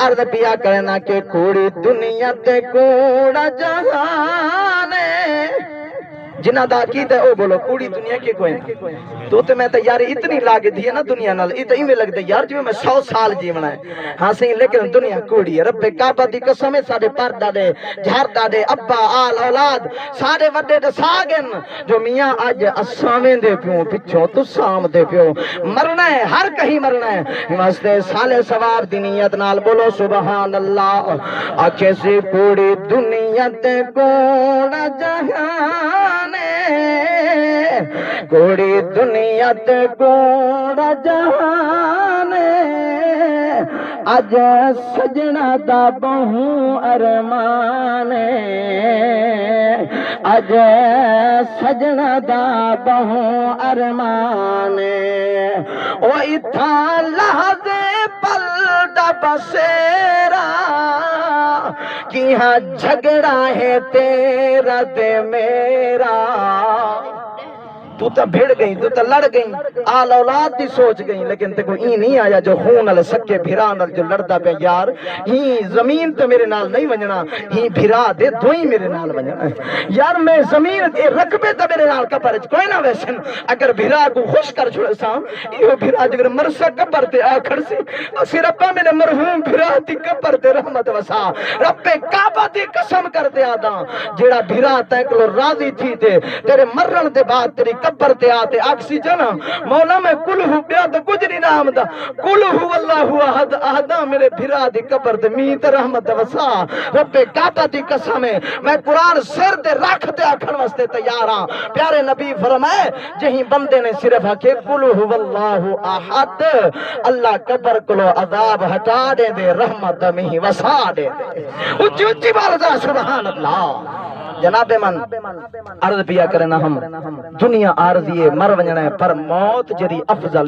عرض پیا کرنا کہ کوڑی دنیا تے کوڑا جہان جنہ دا عقیدہ ہے او بولو کوڑی دنیا کی کوئی نہ تو میں تو یار اتنی لاگ دی ہے نا دنیا نال اتنی میں لگتا یار جو میں 100 سال جیونا ہے ہاں صحیح لیکن دنیا کوڑی ہے رب کعبہ دی قسم ہے ساڑے پر دادے جھار دادے ابا آل اولاد ساڑے وڈے دے ساگن جو میاں آج اسامیں دے پیوں پچھو تو سام دے پیوں مرنا ہے ہر کہیں مرنا ہے واسطے سالے ثواب دی نیت نال بولو سبحان اللہ آکھے سی کوڑی دنیا تے کوڑا جہان کوڑی دنیا تے کوڑا جہان اج سجنا دا بہوں ارمان اج سجنا دا بہوں ارمان او اتھا لحظے پل دا بسیرا کہ ہاں جھگڑا ہے تیرا دے میرا تو تا بھیڑ گئی تو تا لڑ گئی آل اولاد دی سوچ گئی لیکن تے کوئی نہیں آیا جو خون علی سکے بھیران جو لڑدا پہ یار ہی زمین تو میرے نال نہیں ونجنا ہی بھیرا دے دوئی میرے نال ونجنا یار میں زمین دے رقبے تا میرے نال کپر کوئی نہ ویسن اگر بھیرا کو خوش کر چھوڑے سا یہ بھیرا جگر مرسا کپر تے آکھڑ سی اسی ربا میرے مرحوم بھیرا تی کپر تے رحمت وسا رب کعبہ دی قسم کر دے آدھا جیڑا بھیرا تینکلو راضی تھی تے تیرے مرن دے بعد تیری قبر تے آتے آکسیجن مولا میں کل ہوں بیا تو کچھ نہیں نام دا کل ہوں اللہ احد احدا میرے بھرا دی قبر تے میت رحمت وسا رب کعبہ دی قسم میں قرآن سر تے رکھ تے آکھن واسطے تیار ہاں پیارے نبی فرمائے جہیں بندے نے صرف آکھے کل ہوں اللہ احد اللہ قبر کلو عذاب ہٹا دے دے رحمت میں وسا دے دے اچھی اچھی بارزہ سبحان اللہ جناب من عرض پیا کرنا ہم دنیا عارضی مر ونجنا ہے پر موت جری افضل